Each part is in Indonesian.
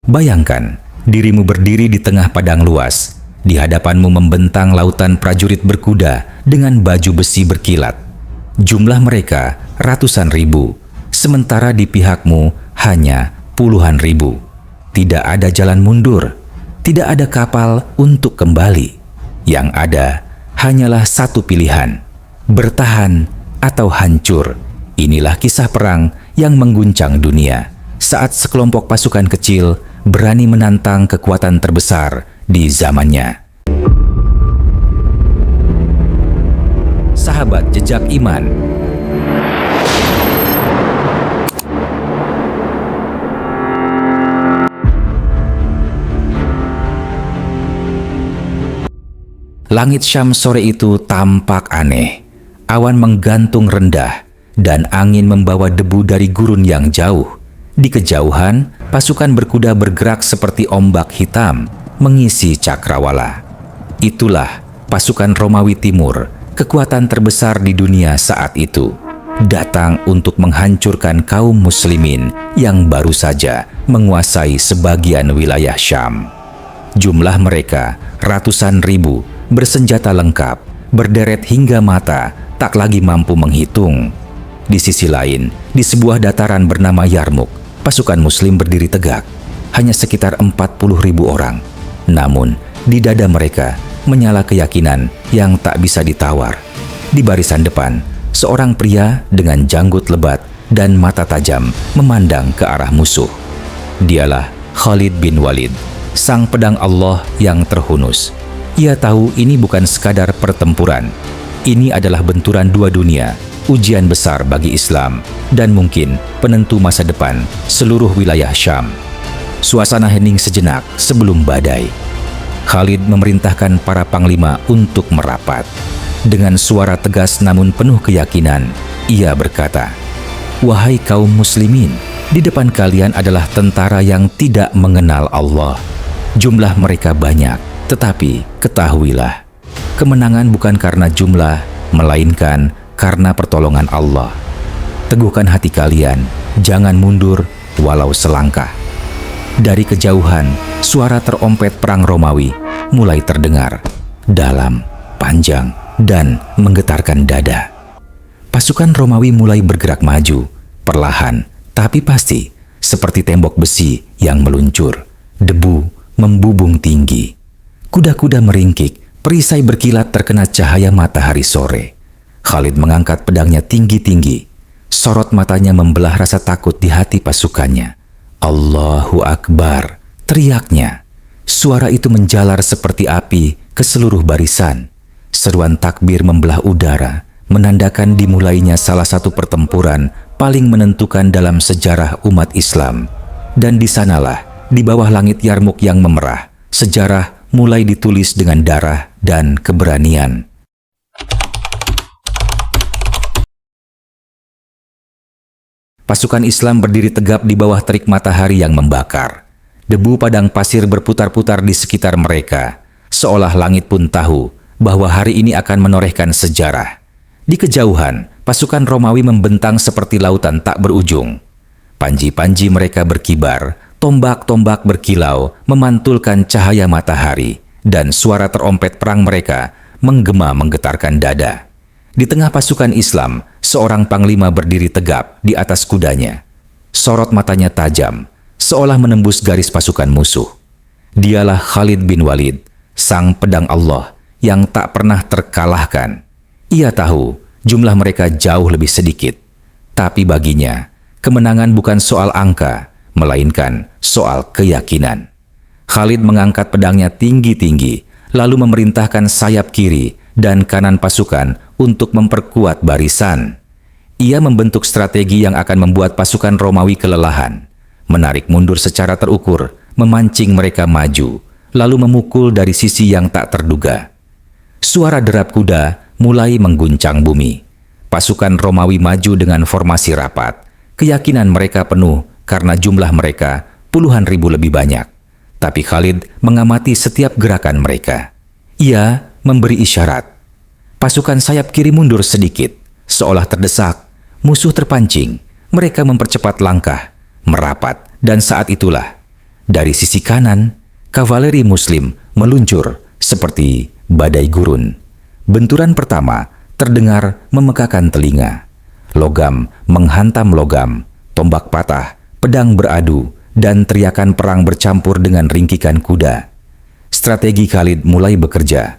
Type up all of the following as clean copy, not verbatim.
Bayangkan, dirimu berdiri di tengah padang luas. Di hadapanmu membentang lautan prajurit berkuda dengan baju besi berkilat. Jumlah mereka ratusan ribu, sementara di pihakmu hanya puluhan ribu. Tidak ada jalan mundur, tidak ada kapal untuk kembali. Yang ada hanyalah satu pilihan, bertahan atau hancur. Inilah kisah perang yang mengguncang dunia saat sekelompok pasukan kecil berani menantang kekuatan terbesar di zamannya. Sahabat Jejak Iman, langit Syam sore itu tampak aneh. Awan menggantung rendah dan angin membawa debu dari gurun yang jauh. Di kejauhan, pasukan berkuda bergerak seperti ombak hitam mengisi cakrawala. Itulah pasukan Romawi Timur, kekuatan terbesar di dunia saat itu, datang untuk menghancurkan kaum muslimin yang baru saja menguasai sebagian wilayah Syam. Jumlah mereka ratusan ribu, bersenjata lengkap, berderet hingga mata tak lagi mampu menghitung. Di sisi lain, di sebuah dataran bernama Yarmuk, pasukan muslim berdiri tegak, hanya sekitar 40.000 orang. Namun, di dada mereka menyala keyakinan yang tak bisa ditawar. Di barisan depan, seorang pria dengan janggut lebat dan mata tajam memandang ke arah musuh. Dialah Khalid bin Walid, sang pedang Allah yang terhunus. Ia tahu ini bukan sekadar pertempuran. Ini adalah benturan dua dunia, ujian besar bagi Islam, dan mungkin penentu masa depan seluruh wilayah Syam. Suasana hening sejenak sebelum badai. Khalid memerintahkan para panglima untuk merapat. Dengan suara tegas namun penuh keyakinan, ia berkata, "Wahai kaum muslimin, di depan kalian adalah tentara yang tidak mengenal Allah. Jumlah mereka banyak, tetapi ketahuilah, kemenangan bukan karena jumlah, melainkan karena pertolongan Allah. Teguhkan hati kalian, jangan mundur walau selangkah." Dari kejauhan, suara terompet perang Romawi mulai terdengar, dalam, panjang, dan menggetarkan dada. Pasukan Romawi mulai bergerak maju, perlahan tapi pasti, seperti tembok besi yang meluncur. Debu membubung tinggi. Kuda-kuda meringkik, perisai berkilat terkena cahaya matahari sore. Khalid mengangkat pedangnya tinggi-tinggi. Sorot matanya membelah rasa takut di hati pasukannya. "Allahu Akbar," teriaknya. Suara itu menjalar seperti api ke seluruh barisan. Seruan takbir membelah udara, menandakan dimulainya salah satu pertempuran paling menentukan dalam sejarah umat Islam. Dan di sanalah, di bawah langit Yarmuk yang memerah, sejarah mulai ditulis dengan darah dan keberanian. Pasukan Islam berdiri tegap di bawah terik matahari yang membakar. Debu padang pasir berputar-putar di sekitar mereka, seolah langit pun tahu bahwa hari ini akan menorehkan sejarah. Di kejauhan, pasukan Romawi membentang seperti lautan tak berujung. Panji-panji mereka berkibar, tombak-tombak berkilau, memantulkan cahaya matahari, dan suara terompet perang mereka menggema menggetarkan dada. Di tengah pasukan Islam, seorang panglima berdiri tegap di atas kudanya. Sorot matanya tajam, seolah menembus garis pasukan musuh. Dialah Khalid bin Walid, sang pedang Allah yang tak pernah terkalahkan. Ia tahu jumlah mereka jauh lebih sedikit. Tapi baginya, kemenangan bukan soal angka, melainkan soal keyakinan. Khalid mengangkat pedangnya tinggi-tinggi, lalu memerintahkan sayap kiri dan kanan pasukan untuk memperkuat barisan. Ia membentuk strategi yang akan membuat pasukan Romawi kelelahan, menarik mundur secara terukur, memancing mereka maju, lalu memukul dari sisi yang tak terduga. Suara derap kuda mulai mengguncang bumi. Pasukan Romawi maju dengan formasi rapat. Keyakinan mereka penuh karena jumlah mereka puluhan ribu lebih banyak. Tapi Khalid mengamati setiap gerakan mereka. Ia memberi isyarat. Pasukan sayap kiri mundur sedikit, seolah terdesak. Musuh terpancing, mereka mempercepat langkah, merapat, dan saat itulah Dari sisi kanan, kavaleri Muslim meluncur seperti badai gurun. Benturan pertama terdengar memekakan telinga. Logam menghantam logam, tombak patah, pedang beradu, dan teriakan perang bercampur dengan ringkikan kuda. Strategi Khalid mulai bekerja.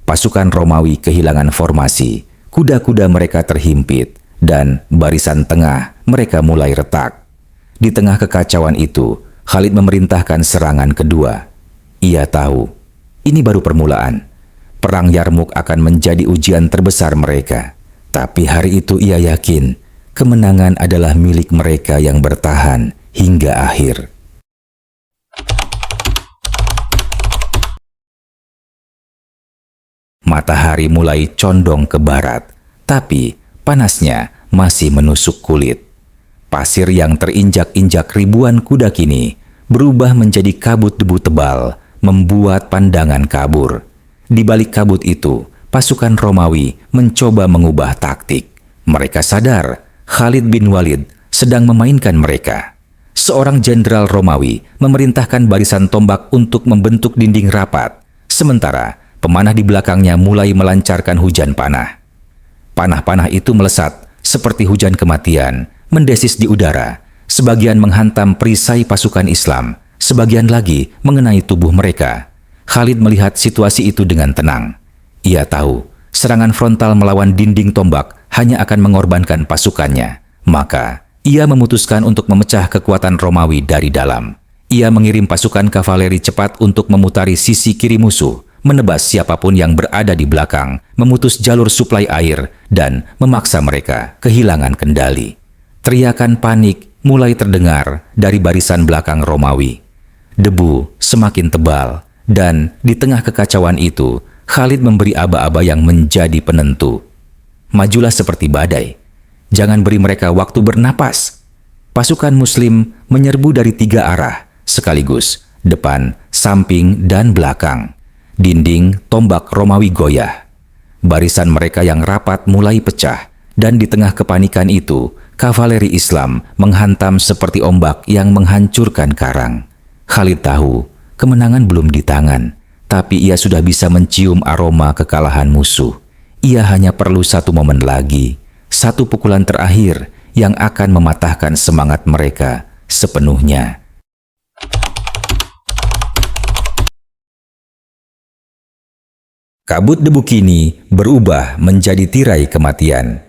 Pasukan Romawi kehilangan formasi, kuda-kuda mereka terhimpit, dan barisan tengah mereka mulai retak. Di tengah kekacauan itu, Khalid memerintahkan serangan kedua. Ia tahu, ini baru permulaan. Perang Yarmuk akan menjadi ujian terbesar mereka. Tapi hari itu ia yakin, kemenangan adalah milik mereka yang bertahan hingga akhir. Matahari mulai condong ke barat, tapi panasnya masih menusuk kulit. Pasir yang terinjak-injak ribuan kuda kini berubah menjadi kabut debu tebal, membuat pandangan kabur. Di balik kabut itu, pasukan Romawi mencoba mengubah taktik. Mereka sadar Khalid bin Walid sedang memainkan mereka. Seorang jenderal Romawi memerintahkan barisan tombak untuk membentuk dinding rapat, sementara pemanah di belakangnya mulai melancarkan hujan panah. Panah-panah itu melesat seperti hujan kematian, mendesis di udara. Sebagian menghantam perisai pasukan Islam, sebagian lagi mengenai tubuh mereka. Khalid melihat situasi itu dengan tenang. Ia tahu, serangan frontal melawan dinding tombak hanya akan mengorbankan pasukannya. Maka, ia memutuskan untuk memecah kekuatan Romawi dari dalam. Ia mengirim pasukan kavaleri cepat untuk memutari sisi kiri musuh, menebas siapapun yang berada di belakang, memutus jalur suplai air, dan memaksa mereka kehilangan kendali. Teriakan panik mulai terdengar dari barisan belakang Romawi. Debu semakin tebal, dan di tengah kekacauan itu, Khalid memberi aba-aba yang menjadi penentu. Majulah seperti badai. Jangan beri mereka waktu bernapas. Pasukan Muslim menyerbu dari 3 arah, sekaligus depan, samping, dan belakang. Dinding tombak Romawi goyah. Barisan mereka yang rapat mulai pecah, dan di tengah kepanikan itu, kavaleri Islam menghantam seperti ombak yang menghancurkan karang. Khalid tahu, kemenangan belum di tangan, tapi ia sudah bisa mencium aroma kekalahan musuh. Ia hanya perlu satu momen lagi, satu pukulan terakhir yang akan mematahkan semangat mereka sepenuhnya. Kabut debu kini berubah menjadi tirai kematian.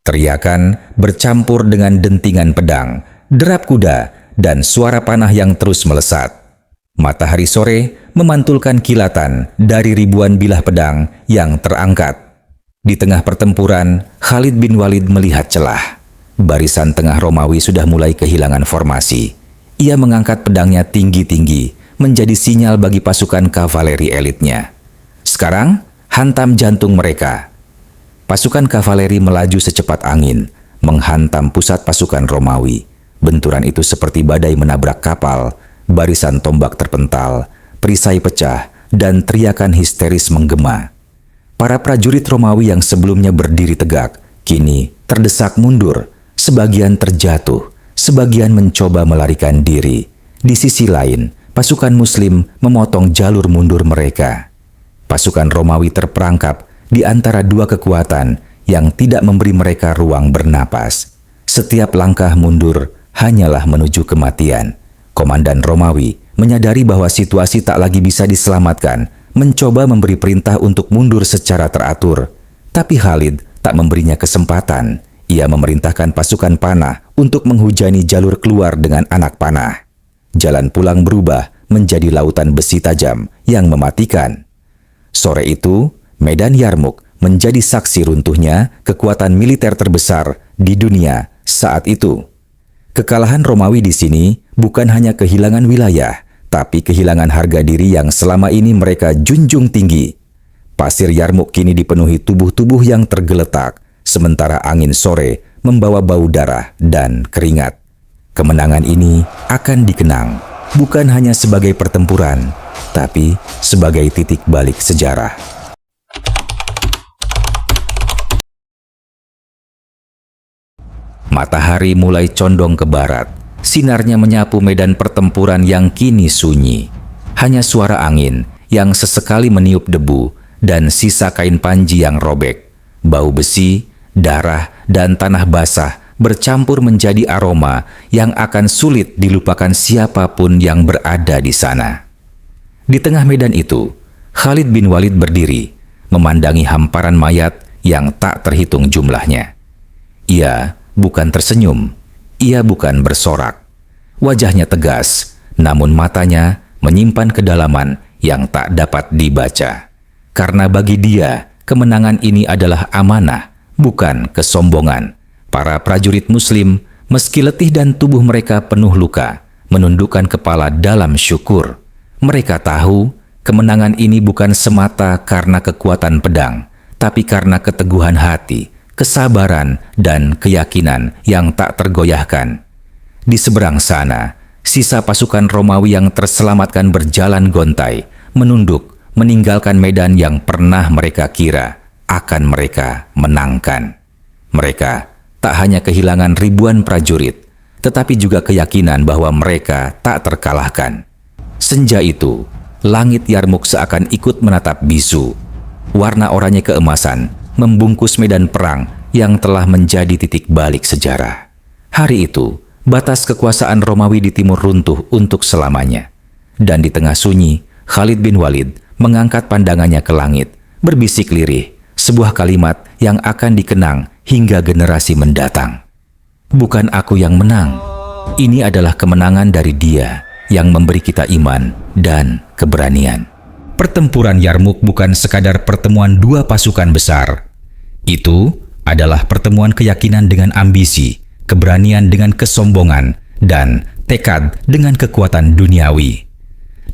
Teriakan bercampur dengan dentingan pedang, derap kuda, dan suara panah yang terus melesat. Matahari sore memantulkan kilatan dari ribuan bilah pedang yang terangkat. Di tengah pertempuran, Khalid bin Walid melihat celah. Barisan tengah Romawi sudah mulai kehilangan formasi. Ia mengangkat pedangnya tinggi-tinggi, menjadi sinyal bagi pasukan kavaleri elitnya. Sekarang, hantam jantung mereka. Pasukan kavaleri melaju secepat angin, menghantam pusat pasukan Romawi. Benturan itu seperti badai menabrak kapal, barisan tombak terpental, perisai pecah, dan teriakan histeris menggema. Para prajurit Romawi yang sebelumnya berdiri tegak, kini terdesak mundur. Sebagian terjatuh, sebagian mencoba melarikan diri. Di sisi lain, pasukan Muslim memotong jalur mundur mereka. Pasukan Romawi terperangkap di antara dua kekuatan yang tidak memberi mereka ruang bernapas. Setiap langkah mundur hanyalah menuju kematian. Komandan Romawi menyadari bahwa situasi tak lagi bisa diselamatkan, mencoba memberi perintah untuk mundur secara teratur. Tapi Khalid tak memberinya kesempatan. Ia memerintahkan pasukan panah untuk menghujani jalur keluar dengan anak panah. Jalan pulang berubah menjadi lautan besi tajam yang mematikan. Sore itu, Medan Yarmuk menjadi saksi runtuhnya kekuatan militer terbesar di dunia saat itu. Kekalahan Romawi di sini bukan hanya kehilangan wilayah, tapi kehilangan harga diri yang selama ini mereka junjung tinggi. Pasir Yarmuk kini dipenuhi tubuh-tubuh yang tergeletak, sementara angin sore membawa bau darah dan keringat. Kemenangan ini akan dikenang bukan hanya sebagai pertempuran, tapi sebagai titik balik sejarah. Matahari mulai condong ke barat. Sinarnya menyapu medan pertempuran yang kini sunyi. Hanya suara angin yang sesekali meniup debu dan sisa kain panji yang robek. Bau besi, darah, dan tanah basah bercampur menjadi aroma yang akan sulit dilupakan siapapun yang berada di sana. Di tengah medan itu, Khalid bin Walid berdiri, memandangi hamparan mayat yang tak terhitung jumlahnya. Ia bukan tersenyum, ia bukan bersorak. Wajahnya tegas, namun matanya menyimpan kedalaman yang tak dapat dibaca. Karena bagi dia, kemenangan ini adalah amanah, bukan kesombongan. Para prajurit Muslim, meski letih dan tubuh mereka penuh luka, menundukkan kepala dalam syukur. Mereka tahu kemenangan ini bukan semata karena kekuatan pedang, tapi karena keteguhan hati, kesabaran, dan keyakinan yang tak tergoyahkan. Di seberang sana, sisa pasukan Romawi yang terselamatkan berjalan gontai, menunduk, meninggalkan medan yang pernah mereka kira akan mereka menangkan. Mereka tak hanya kehilangan ribuan prajurit, tetapi juga keyakinan bahwa mereka tak terkalahkan. Senja itu, langit Yarmuk seakan ikut menatap bisu. Warna oranye keemasan membungkus medan perang yang telah menjadi titik balik sejarah. Hari itu, batas kekuasaan Romawi di timur runtuh untuk selamanya. Dan di tengah sunyi, Khalid bin Walid mengangkat pandangannya ke langit, berbisik lirih, sebuah kalimat yang akan dikenang hingga generasi mendatang. Bukan aku yang menang, ini adalah kemenangan dari Dia yang memberi kita iman dan keberanian. Pertempuran Yarmuk bukan sekadar pertemuan dua pasukan besar. Itu adalah pertemuan keyakinan dengan ambisi, keberanian dengan kesombongan, dan tekad dengan kekuatan duniawi.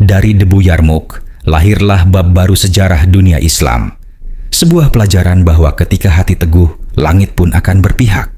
Dari debu Yarmuk, lahirlah bab baru sejarah dunia Islam. Sebuah pelajaran bahwa ketika hati teguh, langit pun akan berpihak.